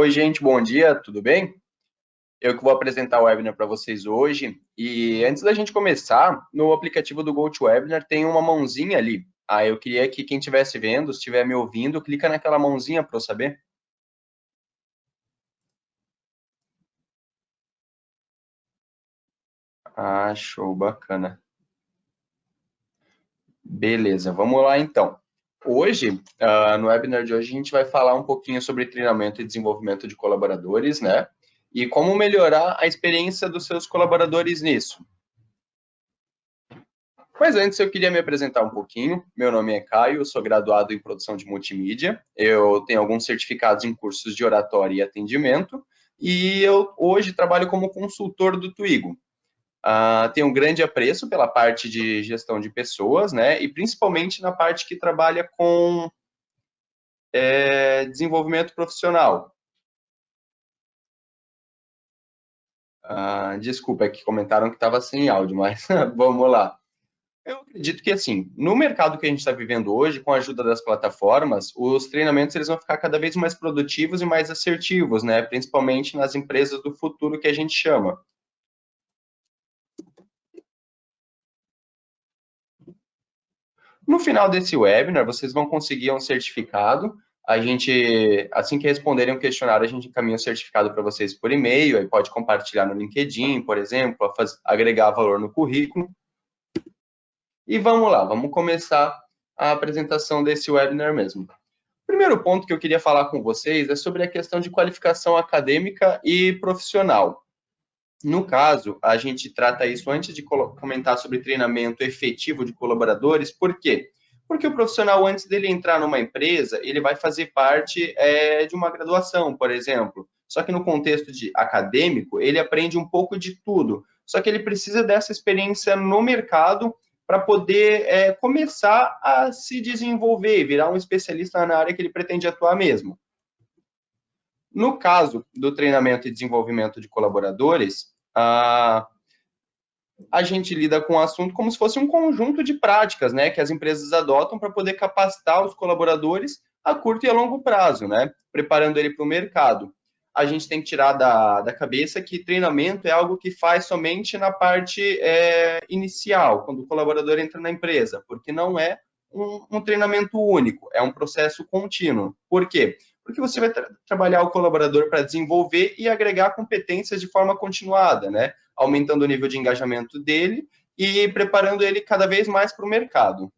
Oi, gente, bom dia, tudo bem? Eu que vou apresentar o webinar para vocês hoje. E antes da gente começar, no aplicativo do GoToWebinar tem uma mãozinha ali. Eu queria que quem estivesse vendo, se estiver me ouvindo, clica naquela mãozinha para eu saber. Show, bacana. Beleza, vamos lá então. Hoje, no webinar de hoje, a gente vai falar um pouquinho sobre treinamento e desenvolvimento de colaboradores, né? E como melhorar a experiência dos seus colaboradores nisso. Mas antes eu queria me apresentar um pouquinho. Meu nome é Caio, eu sou graduado em produção de multimídia. Eu tenho alguns certificados em cursos de oratória e atendimento. E eu hoje trabalho como consultor do Twigo. Tenho um grande apreço pela parte de gestão de pessoas, né? E principalmente na parte que trabalha com desenvolvimento profissional. Desculpa, é que comentaram que estava sem áudio, mas vamos lá. Eu acredito que, assim, no mercado que a gente está vivendo hoje, com a ajuda das plataformas, os treinamentos eles vão ficar cada vez mais produtivos e mais assertivos, né? Principalmente nas empresas do futuro que a gente chama. No final desse webinar, vocês vão conseguir um certificado. A gente, assim que responderem o questionário, a gente encaminha o certificado para vocês por e-mail, aí pode compartilhar no LinkedIn, por exemplo, agregar valor no currículo. E vamos lá, vamos começar a apresentação desse webinar mesmo. O primeiro ponto que eu queria falar com vocês é sobre a questão de qualificação acadêmica e profissional. No caso, a gente trata isso antes de comentar sobre treinamento efetivo de colaboradores. Por quê? Porque o profissional, antes dele entrar numa empresa, ele vai fazer parte de uma graduação, por exemplo. Só que no contexto de acadêmico, ele aprende um pouco de tudo. Só que ele precisa dessa experiência no mercado para poder começar a se desenvolver, virar um especialista na área que ele pretende atuar mesmo. No caso do treinamento e desenvolvimento de colaboradores, a gente lida com o assunto como se fosse um conjunto de práticas, né, que as empresas adotam para poder capacitar os colaboradores a curto e a longo prazo, né, preparando ele para o mercado. A gente tem que tirar da cabeça que treinamento é algo que faz somente na parte inicial, quando o colaborador entra na empresa, porque não é um treinamento único, é um processo contínuo. Por quê? Porque você vai trabalhar o colaborador para desenvolver e agregar competências de forma continuada, né? Aumentando o nível de engajamento dele e preparando ele cada vez mais para o mercado.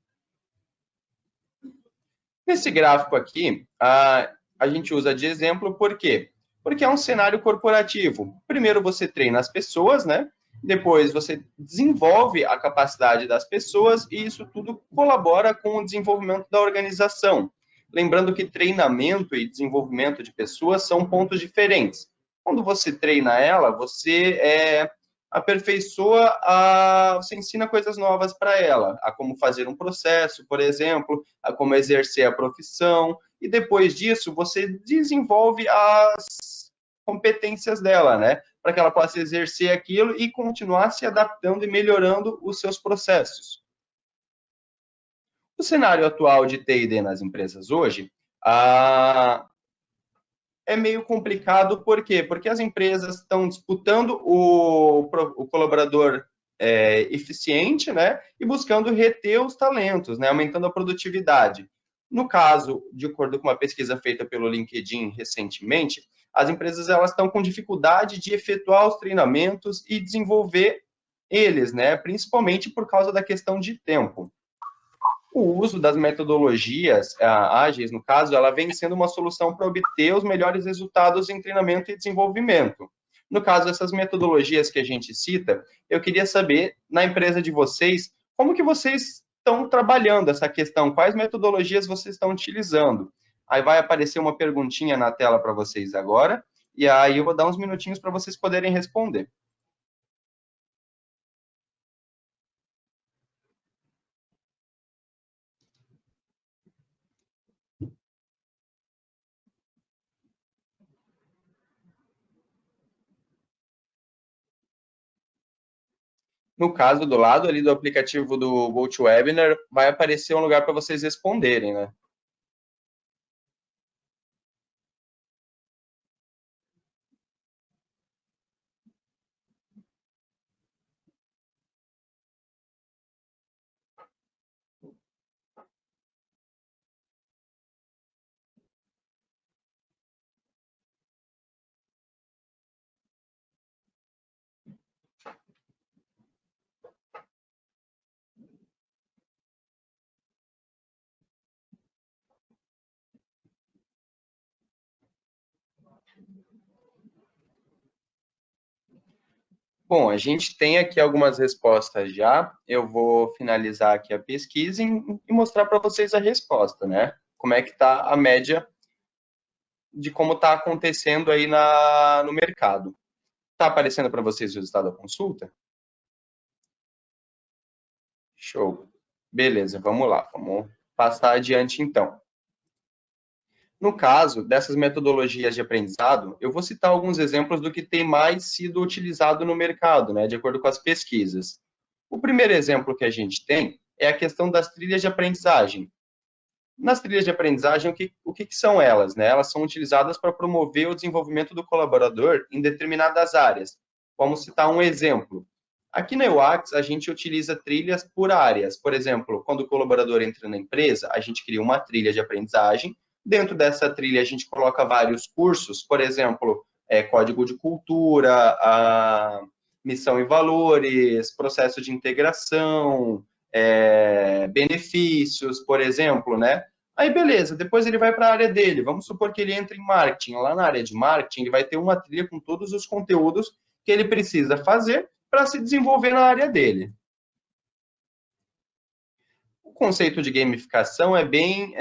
Nesse gráfico aqui, a gente usa de exemplo por quê? Porque é um cenário corporativo. Primeiro você treina as pessoas, né? Depois você desenvolve a capacidade das pessoas e isso tudo colabora com o desenvolvimento da organização. Lembrando que treinamento e desenvolvimento de pessoas são pontos diferentes. Quando você treina ela, você aperfeiçoa, você ensina coisas novas para ela, a como fazer um processo, por exemplo, a como exercer a profissão, e depois disso você desenvolve as competências dela, né? Para que ela possa exercer aquilo e continuar se adaptando e melhorando os seus processos. O cenário atual de T&D nas empresas hoje, é meio complicado, por quê? Porque as empresas estão disputando o colaborador eficiente, né? E buscando reter os talentos, né? Aumentando a produtividade. No caso, de acordo com uma pesquisa feita pelo LinkedIn recentemente, as empresas elas estão com dificuldade de efetuar os treinamentos e desenvolver eles, né? Principalmente por causa da questão de tempo. O uso das metodologias ágeis, no caso, ela vem sendo uma solução para obter os melhores resultados em treinamento e desenvolvimento. No caso, essas metodologias que a gente cita, eu queria saber, na empresa de vocês, como que vocês estão trabalhando essa questão, quais metodologias vocês estão utilizando. Aí vai aparecer uma perguntinha na tela para vocês agora, e aí eu vou dar uns minutinhos para vocês poderem responder. No caso, do lado ali do aplicativo do GoToWebinar, vai aparecer um lugar para vocês responderem, né? Bom, a gente tem aqui algumas respostas já. Eu vou finalizar aqui a pesquisa e mostrar para vocês a resposta, né? Como é que está a média de como está acontecendo aí no mercado. Está aparecendo para vocês o resultado da consulta? Show. Beleza, vamos lá. Vamos passar adiante então. No caso dessas metodologias de aprendizado, eu vou citar alguns exemplos do que tem mais sido utilizado no mercado, né, de acordo com as pesquisas. O primeiro exemplo que a gente tem é a questão das trilhas de aprendizagem. Nas trilhas de aprendizagem, o que são elas? Né? Elas são utilizadas para promover o desenvolvimento do colaborador em determinadas áreas. Vamos citar um exemplo. Aqui na UX, a gente utiliza trilhas por áreas. Por exemplo, quando o colaborador entra na empresa, a gente cria uma trilha de aprendizagem. Dentro dessa trilha, a gente coloca vários cursos, por exemplo, código de cultura, a missão e valores, processo de integração, benefícios, por exemplo, né? Aí, beleza, depois ele vai para a área dele. Vamos supor que ele entre em marketing. Lá na área de marketing, ele vai ter uma trilha com todos os conteúdos que ele precisa fazer para se desenvolver na área dele. O conceito de gamificação é bem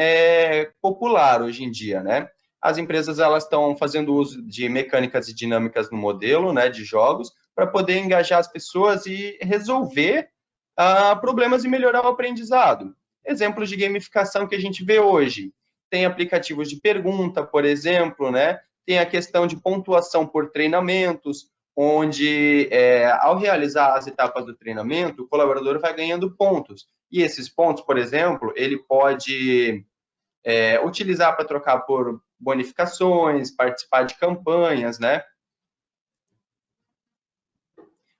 popular hoje em dia, né? As empresas elas estão fazendo uso de mecânicas e dinâmicas no modelo, né, de jogos, para poder engajar as pessoas e resolver problemas e melhorar o aprendizado. Exemplos de gamificação que a gente vê hoje. Tem aplicativos de pergunta, por exemplo, né? Tem a questão de pontuação por treinamentos, onde, ao realizar as etapas do treinamento, o colaborador vai ganhando pontos. E esses pontos, por exemplo, ele pode utilizar para trocar por bonificações, participar de campanhas, né?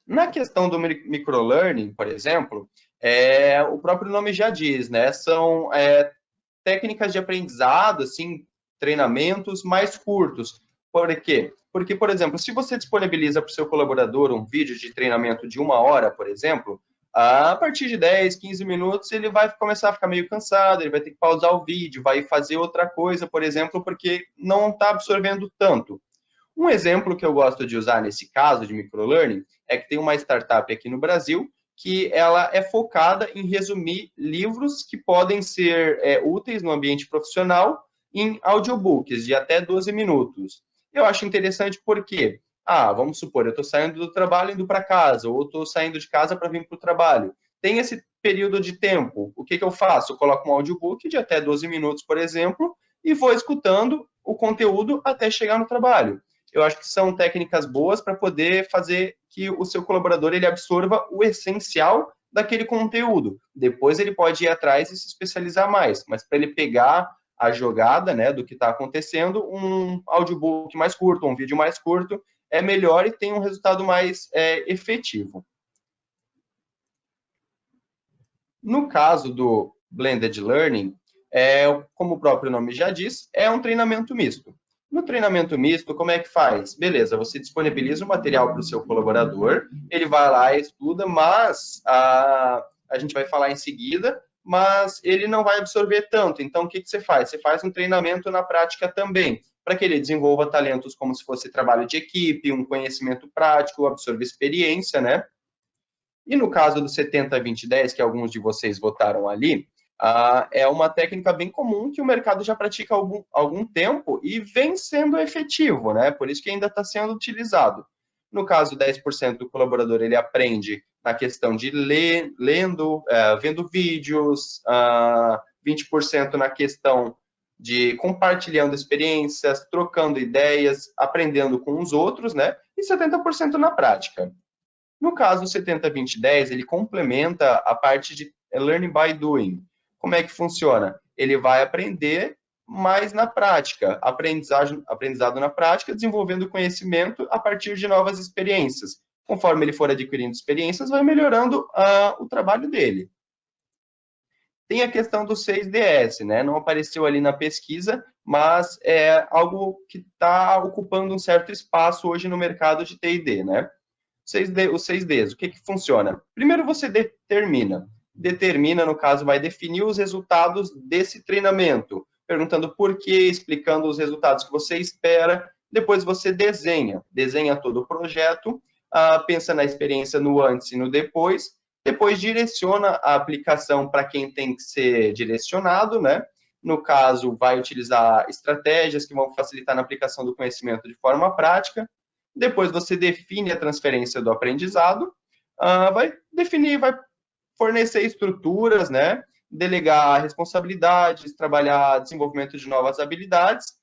Na questão do microlearning, por exemplo, o próprio nome já diz, né? São técnicas de aprendizado, assim, treinamentos mais curtos. Por quê? Porque, por exemplo, se você disponibiliza para o seu colaborador um vídeo de treinamento de 1 hora, por exemplo, a partir de 10, 15 minutos, ele vai começar a ficar meio cansado, ele vai ter que pausar o vídeo, vai fazer outra coisa, por exemplo, porque não está absorvendo tanto. Um exemplo que eu gosto de usar nesse caso de microlearning é que tem uma startup aqui no Brasil que ela é focada em resumir livros que podem ser úteis no ambiente profissional em audiobooks de até 12 minutos. Eu acho interessante porque, vamos supor, eu estou saindo do trabalho indo para casa, ou estou saindo de casa para vir para o trabalho. Tem esse período de tempo. O que eu faço? Eu coloco um audiobook de até 12 minutos, por exemplo, e vou escutando o conteúdo até chegar no trabalho. Eu acho que são técnicas boas para poder fazer que o seu colaborador ele absorva o essencial daquele conteúdo. Depois ele pode ir atrás e se especializar mais, mas para ele pegar a jogada, né, do que está acontecendo, um audiobook mais curto, um vídeo mais curto, é melhor e tem um resultado mais efetivo. No caso do Blended Learning, como o próprio nome já diz, é um treinamento misto. No treinamento misto, como é que faz? Beleza, você disponibiliza o material para o seu colaborador, ele vai lá e estuda, mas a gente vai falar em seguida, mas ele não vai absorver tanto. Então, o que você faz? Você faz um treinamento na prática também, para que ele desenvolva talentos como se fosse trabalho de equipe, um conhecimento prático, absorver experiência, né? E no caso do 70-20-10, que alguns de vocês votaram ali, é uma técnica bem comum que o mercado já pratica há algum tempo e vem sendo efetivo, né? Por isso que ainda está sendo utilizado. No caso, 10% do colaborador ele aprende na questão de lendo, vendo vídeos, 20% na questão de compartilhando experiências, trocando ideias, aprendendo com os outros, né? E 70% na prática. No caso 70-20-10, ele complementa a parte de learning by doing. Como é que funciona? Ele vai aprender mais na prática, aprendizado na prática, desenvolvendo conhecimento a partir de novas experiências. Conforme ele for adquirindo experiências, vai melhorando o trabalho dele. Tem a questão do 6DS, né? Não apareceu ali na pesquisa, mas é algo que está ocupando um certo espaço hoje no mercado de T&D, né? Os 6Ds, o que funciona? Primeiro você determina, no caso, vai definir os resultados desse treinamento, perguntando por quê, explicando os resultados que você espera, depois você desenha todo o projeto, pensa na experiência no antes e no depois direciona a aplicação para quem tem que ser direcionado, né? No caso, vai utilizar estratégias que vão facilitar na aplicação do conhecimento de forma prática. Depois você define a transferência do aprendizado, vai definir, vai fornecer estruturas, né? Delegar responsabilidades, trabalhar desenvolvimento de novas habilidades.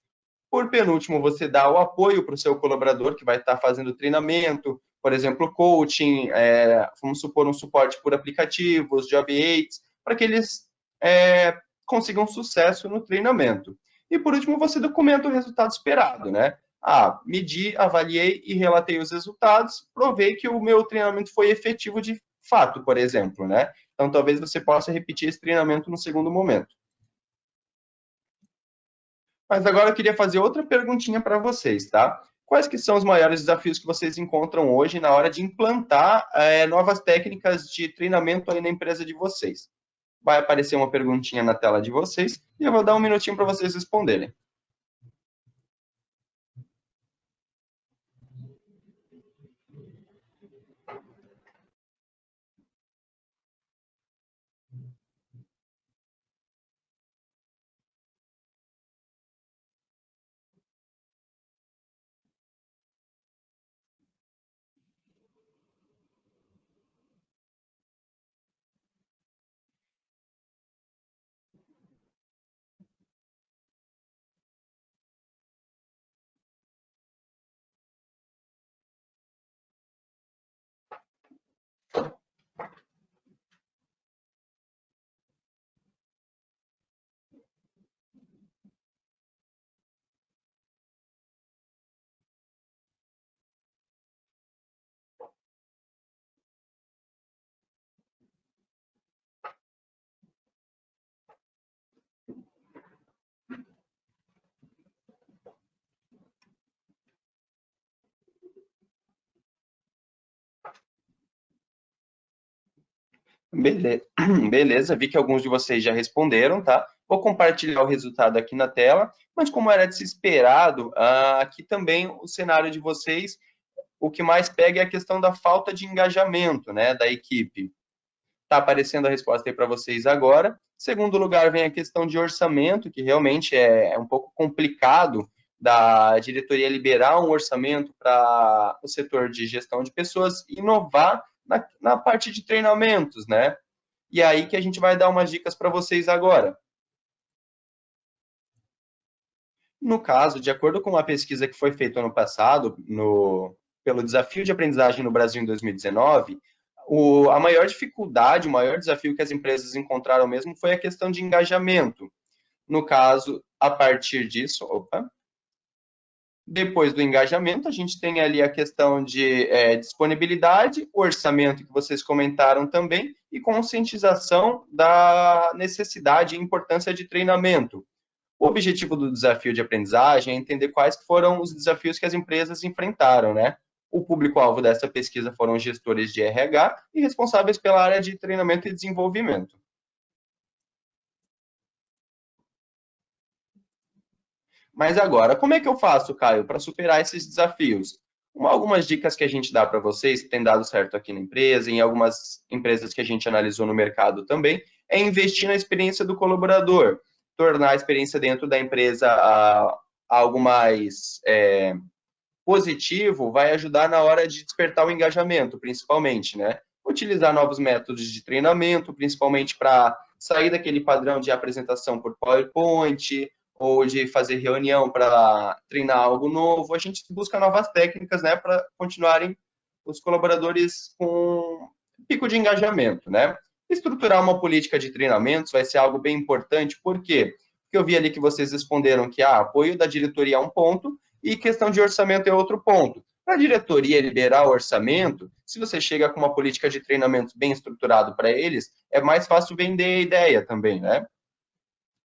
Por penúltimo, você dá o apoio para o seu colaborador que vai estar fazendo treinamento, por exemplo, coaching, vamos supor um suporte por aplicativos, job aids, para que eles consigam sucesso no treinamento. E por último, você documenta o resultado esperado, né? Medi, avaliei e relatei os resultados, provei que o meu treinamento foi efetivo de fato, por exemplo, né? Então, talvez você possa repetir esse treinamento no segundo momento. Mas agora eu queria fazer outra perguntinha para vocês, tá? Quais que são os maiores desafios que vocês encontram hoje na hora de implantar novas técnicas de treinamento aí na empresa de vocês? Vai aparecer uma perguntinha na tela de vocês e eu vou dar um minutinho para vocês responderem. Beleza, vi que alguns de vocês já responderam, tá? Vou compartilhar o resultado aqui na tela, mas como era de se esperado, aqui também o cenário de vocês, o que mais pega é a questão da falta de engajamento, né, da equipe. Está aparecendo a resposta aí para vocês agora. Segundo lugar, vem a questão de orçamento, que realmente é um pouco complicado da diretoria liberar um orçamento para o setor de gestão de pessoas e inovar na parte de treinamentos, né? E aí que a gente vai dar umas dicas para vocês agora. No caso, de acordo com uma pesquisa que foi feita ano passado, pelo Desafio de Aprendizagem no Brasil em 2019, a maior dificuldade, o maior desafio que as empresas encontraram mesmo foi a questão de engajamento. No caso, a partir disso, depois do engajamento, a gente tem ali a questão de disponibilidade, orçamento que vocês comentaram também, e conscientização da necessidade e importância de treinamento. O objetivo do desafio de aprendizagem é entender quais foram os desafios que as empresas enfrentaram, né? O público-alvo dessa pesquisa foram gestores de RH e responsáveis pela área de treinamento e desenvolvimento. Mas agora, como é que eu faço, Caio, para superar esses desafios? Algumas dicas que a gente dá para vocês, que tem dado certo aqui na empresa, em algumas empresas que a gente analisou no mercado também, é investir na experiência do colaborador, tornar a experiência dentro da empresa algo mais positivo, vai ajudar na hora de despertar o engajamento, principalmente, né? Utilizar novos métodos de treinamento, principalmente para sair daquele padrão de apresentação por PowerPoint, ou de fazer reunião para treinar algo novo, a gente busca novas técnicas, né, para continuarem os colaboradores com pico de engajamento, né? Estruturar uma política de treinamentos vai ser algo bem importante, por quê? Porque eu vi ali que vocês responderam que apoio da diretoria é um ponto e questão de orçamento é outro ponto. Para a diretoria liberar o orçamento, se você chega com uma política de treinamento bem estruturado para eles, é mais fácil vender a ideia também, né?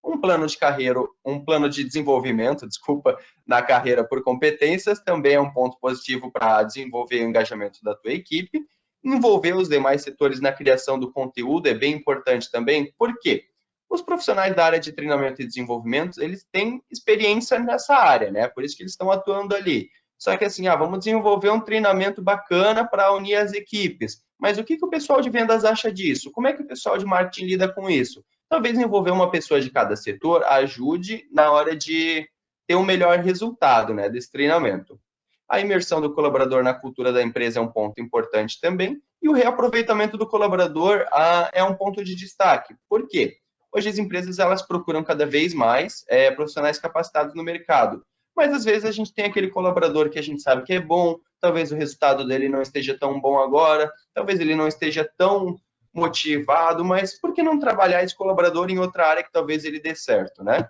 Um plano de carreira, um plano de desenvolvimento, desculpa, na carreira por competências também é um ponto positivo para desenvolver o engajamento da tua equipe. Envolver os demais setores na criação do conteúdo é bem importante também. Por quê? Os profissionais da área de treinamento e desenvolvimento, eles têm experiência nessa área, né? Por isso que eles estão atuando ali. Só que assim, vamos desenvolver um treinamento bacana para unir as equipes. Mas o que o pessoal de vendas acha disso? Como é que o pessoal de marketing lida com isso? Talvez envolver uma pessoa de cada setor ajude na hora de ter um melhor resultado, né, desse treinamento. A imersão do colaborador na cultura da empresa é um ponto importante também, e o reaproveitamento do colaborador é um ponto de destaque. Por quê? Hoje as empresas elas procuram cada vez mais profissionais capacitados no mercado, mas às vezes a gente tem aquele colaborador que a gente sabe que é bom, talvez o resultado dele não esteja tão bom agora, talvez ele não esteja tão motivado, mas por que não trabalhar esse colaborador em outra área que talvez ele dê certo, né?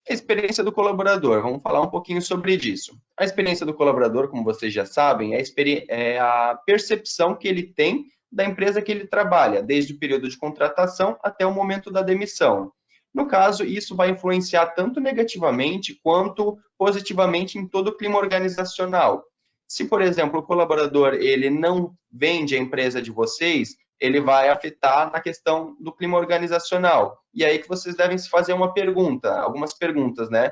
A experiência do colaborador, vamos falar um pouquinho sobre isso. A experiência do colaborador, como vocês já sabem, é a percepção que ele tem da empresa que ele trabalha, desde o período de contratação até o momento da demissão. No caso, isso vai influenciar tanto negativamente quanto positivamente em todo o clima organizacional. Se, por exemplo, o colaborador ele não vende a empresa de vocês, ele vai afetar na questão do clima organizacional. E aí que vocês devem se fazer uma pergunta, algumas perguntas, né?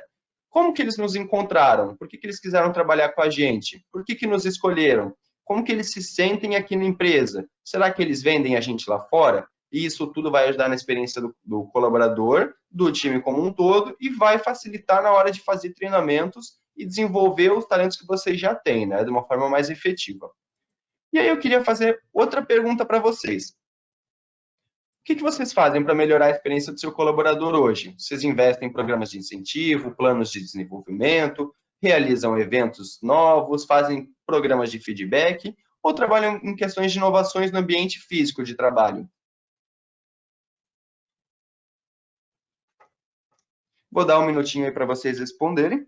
Como que eles nos encontraram? Por que eles quiseram trabalhar com a gente? Por que nos escolheram? Como que eles se sentem aqui na empresa? Será que eles vendem a gente lá fora? E isso tudo vai ajudar na experiência do colaborador, do time como um todo, e vai facilitar na hora de fazer treinamentos e desenvolver os talentos que vocês já têm, né? De uma forma mais efetiva. E aí eu queria fazer outra pergunta para vocês. O que vocês fazem para melhorar a experiência do seu colaborador hoje? Vocês investem em programas de incentivo, planos de desenvolvimento, realizam eventos novos, fazem programas de feedback ou trabalham em questões de inovações no ambiente físico de trabalho? Vou dar um minutinho aí para vocês responderem.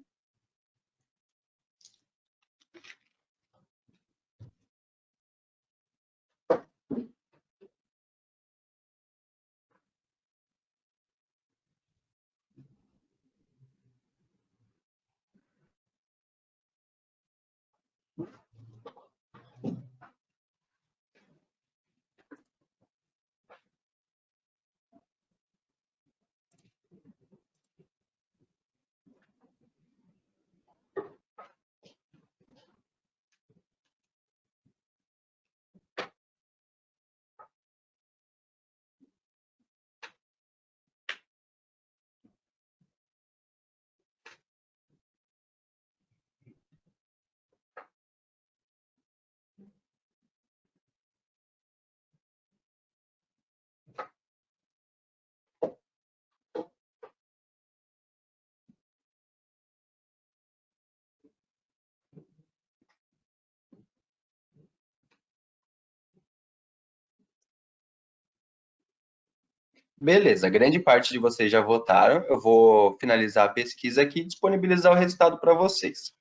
Beleza, grande parte de vocês já votaram. Eu vou finalizar a pesquisa aqui e disponibilizar o resultado para vocês.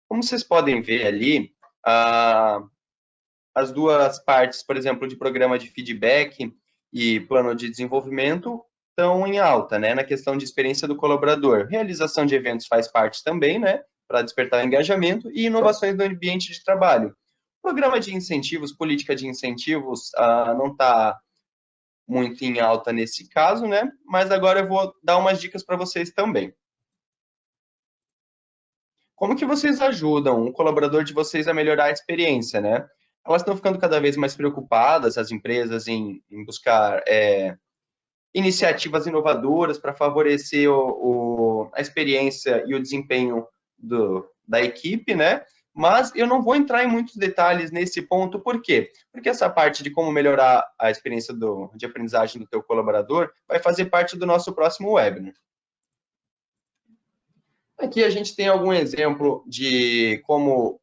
Como vocês podem ver ali, as duas partes, por exemplo, de programa de feedback e plano de desenvolvimento estão em alta, né, na questão de experiência do colaborador. Realização de eventos faz parte também, né, para despertar engajamento e inovações no ambiente de trabalho. Programa de incentivos, política de incentivos, não está muito em alta nesse caso, né, mas agora eu vou dar umas dicas para vocês também. Como que vocês ajudam o colaborador de vocês a melhorar a experiência, né? Elas estão ficando cada vez mais preocupadas, as empresas, em buscar iniciativas inovadoras para favorecer a experiência e o desempenho da equipe, né? Mas eu não vou entrar em muitos detalhes nesse ponto, por quê? Porque essa parte de como melhorar a experiência de aprendizagem do teu colaborador vai fazer parte do nosso próximo webinar. Aqui a gente tem algum exemplo de como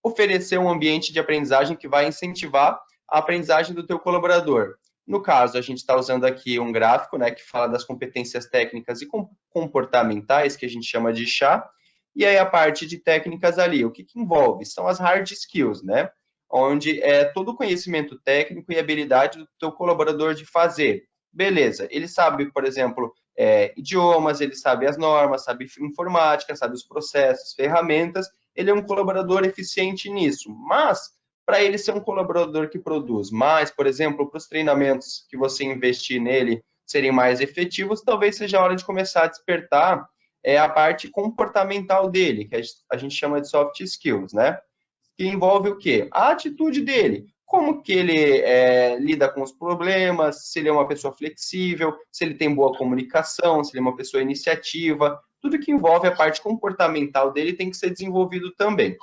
oferecer um ambiente de aprendizagem que vai incentivar a aprendizagem do teu colaborador. No caso, a gente está usando aqui um gráfico, né, que fala das competências técnicas e comportamentais, que a gente chama de chá, e aí a parte de técnicas ali, o que envolve? São as hard skills, né, onde é todo o conhecimento técnico e habilidade do teu colaborador de fazer. Beleza, ele sabe, por exemplo, idiomas, ele sabe as normas, sabe informática, sabe os processos, ferramentas, ele é um colaborador eficiente nisso, mas para ele ser um colaborador que produz mais, por exemplo, para os treinamentos que você investir nele serem mais efetivos, talvez seja a hora de começar a despertar é a parte comportamental dele, que a gente chama de soft skills, né? Que envolve o quê? A atitude dele. Como que ele lida com os problemas, se ele é uma pessoa flexível, se ele tem boa comunicação, se ele é uma pessoa iniciativa, tudo que envolve a parte comportamental dele tem que ser desenvolvido também.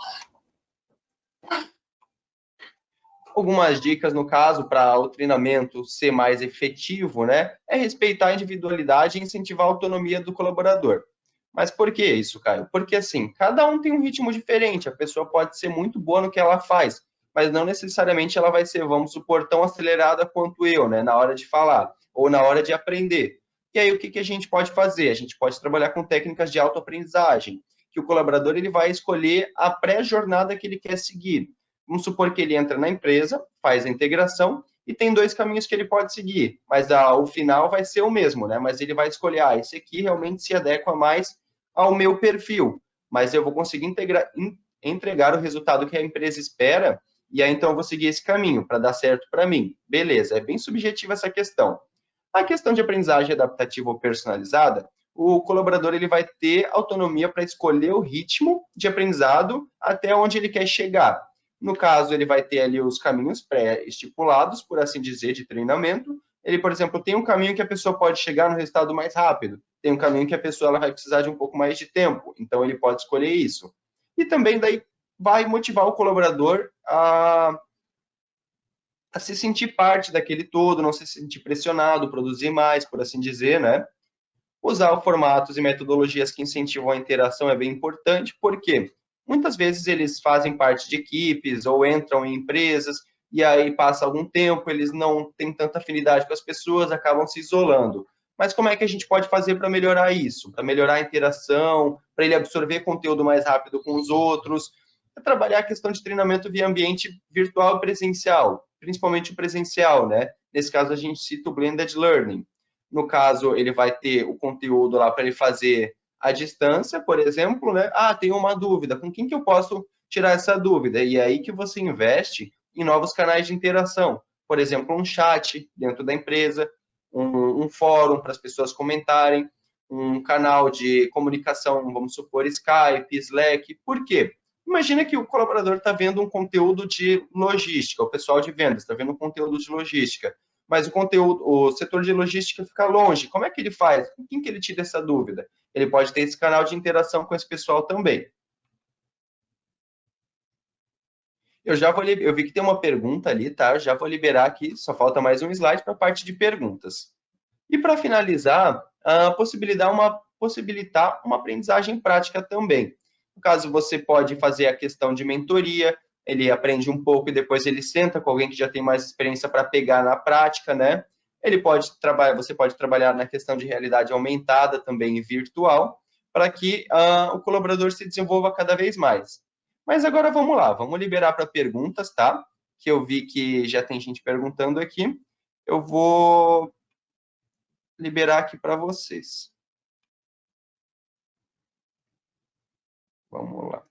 Algumas dicas, no caso, para o treinamento ser mais efetivo, né? É respeitar a individualidade e incentivar a autonomia do colaborador. Mas por que isso, Caio? Porque, assim, cada um tem um ritmo diferente. A pessoa pode ser muito boa no que ela faz, mas não necessariamente ela vai ser, vamos supor, tão acelerada quanto eu, né? Na hora de falar ou na hora de aprender. E aí, o que a gente pode fazer? A gente pode trabalhar com técnicas de autoaprendizagem, que o colaborador ele vai escolher a pré-jornada que ele quer seguir. Vamos supor que ele entra na empresa, faz a integração e tem dois caminhos que ele pode seguir, mas o final vai ser o mesmo, né? Mas ele vai escolher, esse aqui realmente se adequa mais ao meu perfil, mas eu vou conseguir entregar o resultado que a empresa espera, e aí então eu vou seguir esse caminho para dar certo para mim. Beleza, é bem subjetiva essa questão. A questão de aprendizagem adaptativa ou personalizada, o colaborador ele vai ter autonomia para escolher o ritmo de aprendizado até onde ele quer chegar. No caso, ele vai ter ali os caminhos pré-estipulados, por assim dizer, de treinamento. Ele, por exemplo, tem um caminho que a pessoa pode chegar no resultado mais rápido, tem um caminho que a pessoa ela vai precisar de um pouco mais de tempo, então ele pode escolher isso. E também daí vai motivar o colaborador a se sentir parte daquele todo, não se sentir pressionado, produzir mais, por assim dizer, né? Usar formatos e metodologias que incentivam a interação é bem importante, porque muitas vezes eles fazem parte de equipes ou entram em empresas e aí passa algum tempo, eles não têm tanta afinidade com as pessoas, acabam se isolando. Mas como é que a gente pode fazer para melhorar isso? Para melhorar a interação, para ele absorver conteúdo mais rápido com os outros, para trabalhar a questão de treinamento via ambiente virtual e presencial, principalmente o presencial, né? Nesse caso, a gente cita o blended learning. No caso, ele vai ter o conteúdo lá para ele fazer à distância, por exemplo, né? Tenho uma dúvida, com quem que eu posso tirar essa dúvida? E é aí que você investe em novos canais de interação. Por exemplo, um chat dentro da empresa, um fórum para as pessoas comentarem, um canal de comunicação, vamos supor, Skype, Slack. Por quê? Imagina que o colaborador está vendo um conteúdo de logística, o pessoal de vendas está vendo um conteúdo de logística, mas o setor de logística fica longe. Como é que ele faz? Com quem que ele tira essa dúvida? Ele pode ter esse canal de interação com esse pessoal também. Eu vi que tem uma pergunta ali, tá? Eu já vou liberar aqui, só falta mais um slide para a parte de perguntas. E para finalizar, possibilitar uma aprendizagem prática também. No caso, você pode fazer a questão de mentoria, ele aprende um pouco e depois ele senta com alguém que já tem mais experiência para pegar na prática, né? Você pode trabalhar na questão de realidade aumentada também e virtual, para que o colaborador se desenvolva cada vez mais. Mas agora vamos lá, vamos liberar para perguntas, tá? Que eu vi que já tem gente perguntando aqui. Eu vou liberar aqui para vocês. Vamos lá.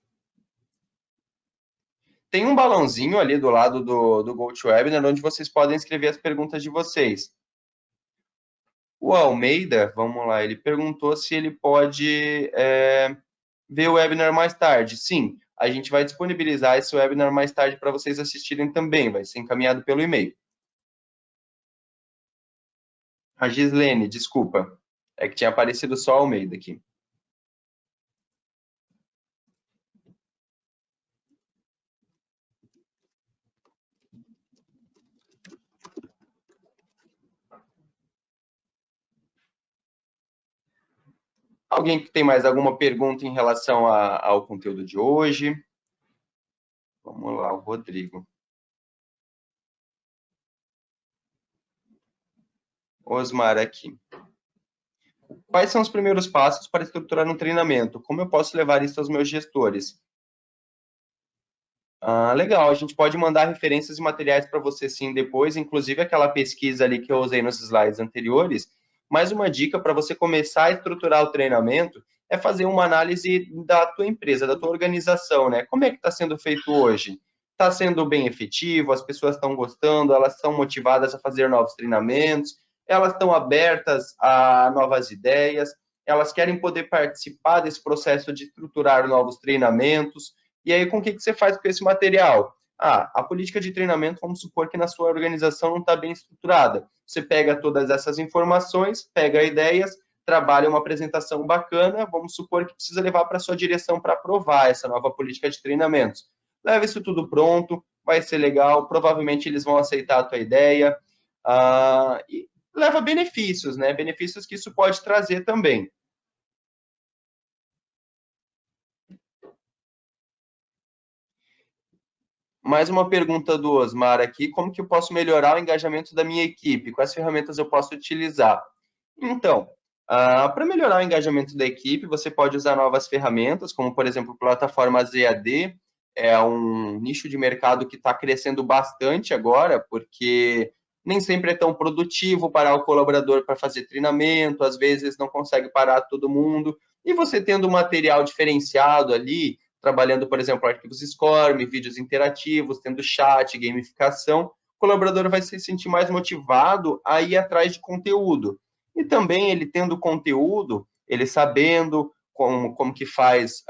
Tem um balãozinho ali do lado do GoToWebinar, onde vocês podem escrever as perguntas de vocês. O Almeida, vamos lá, ele perguntou se ele pode ver o webinar mais tarde. Sim, a gente vai disponibilizar esse webinar mais tarde para vocês assistirem também, vai ser encaminhado pelo e-mail. A Gislene, desculpa, é que tinha aparecido só o Almeida aqui. Alguém que tem mais alguma pergunta em relação ao conteúdo de hoje? Vamos lá, o Rodrigo. Osmar aqui. Quais são os primeiros passos para estruturar um treinamento? Como eu posso levar isso aos meus gestores? Legal, a gente pode mandar referências e materiais para você sim depois, inclusive aquela pesquisa ali que eu usei nos slides anteriores. Mais uma dica para você começar a estruturar o treinamento é fazer uma análise da tua empresa, da tua organização, né? Como é que está sendo feito hoje? Está sendo bem efetivo? As pessoas estão gostando? Elas estão motivadas a fazer novos treinamentos? Elas estão abertas a novas ideias? elas querem poder participar desse processo de estruturar novos treinamentos. E aí, com o que você faz com esse material? A política de treinamento, vamos supor que na sua organização não está bem estruturada. Você pega todas essas informações, pega ideias, trabalha uma apresentação bacana, vamos supor que precisa levar para a sua direção para aprovar essa nova política de treinamentos. Leva isso tudo pronto, vai ser legal, provavelmente eles vão aceitar a tua ideia, e leva benefícios, né? Benefícios que isso pode trazer também. Mais uma pergunta do Osmar aqui, como que eu posso melhorar o engajamento da minha equipe? Quais ferramentas eu posso utilizar? Então, para melhorar o engajamento da equipe, você pode usar novas ferramentas, como, por exemplo, plataformas EAD, é um nicho de mercado que está crescendo bastante agora, porque nem sempre é tão produtivo parar o colaborador para fazer treinamento, às vezes não consegue parar todo mundo, e você tendo um material diferenciado ali, trabalhando, por exemplo, arquivos SCORM, vídeos interativos, tendo chat, gamificação, o colaborador vai se sentir mais motivado a ir atrás de conteúdo. E também ele tendo conteúdo, ele sabendo como que faz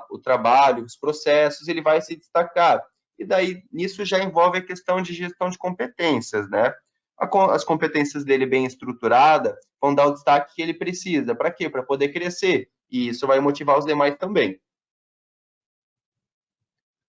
o trabalho, os processos, ele vai se destacar. E daí, nisso já envolve a questão de gestão de competências, né? As competências dele bem estruturadas vão dar o destaque que ele precisa. Para quê? Para poder crescer. E isso vai motivar os demais também.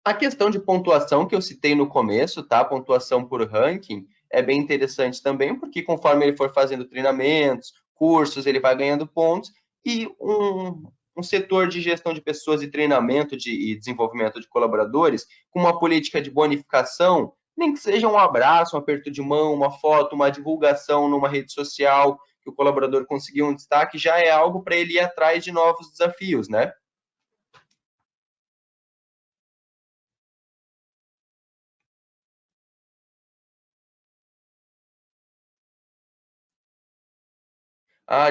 A questão de pontuação que eu citei no começo, tá? Pontuação por ranking, é bem interessante também, porque conforme ele for fazendo treinamentos, cursos, ele vai ganhando pontos, e um setor de gestão de pessoas e treinamento e desenvolvimento de colaboradores, com uma política de bonificação, nem que seja um abraço, um aperto de mão, uma foto, uma divulgação numa rede social, que o colaborador conseguiu um destaque, já é algo para ele ir atrás de novos desafios, né?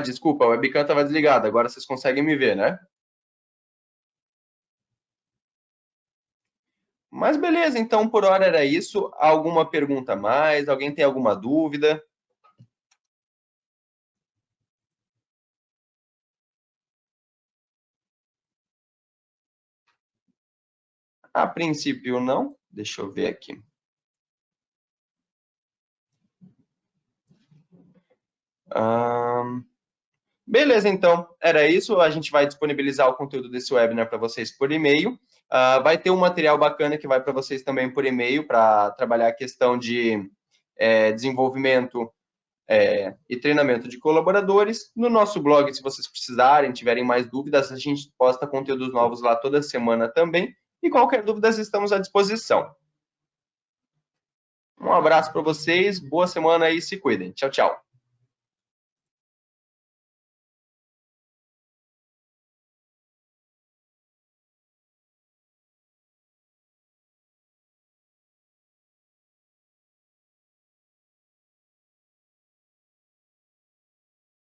Desculpa, a webcam estava desligada, agora vocês conseguem me ver, né? Mas beleza, então por hora era isso. Alguma pergunta a mais? Alguém tem alguma dúvida? A princípio não. Deixa eu ver aqui. Beleza, então, era isso. A gente vai disponibilizar o conteúdo desse webinar para vocês por e-mail. Vai ter um material bacana que vai para vocês também por e-mail para trabalhar a questão de desenvolvimento e treinamento de colaboradores. No nosso blog, se vocês precisarem, tiverem mais dúvidas, a gente posta conteúdos novos lá toda semana também. E qualquer dúvida, estamos à disposição. Um abraço para vocês, boa semana e se cuidem. Tchau, tchau.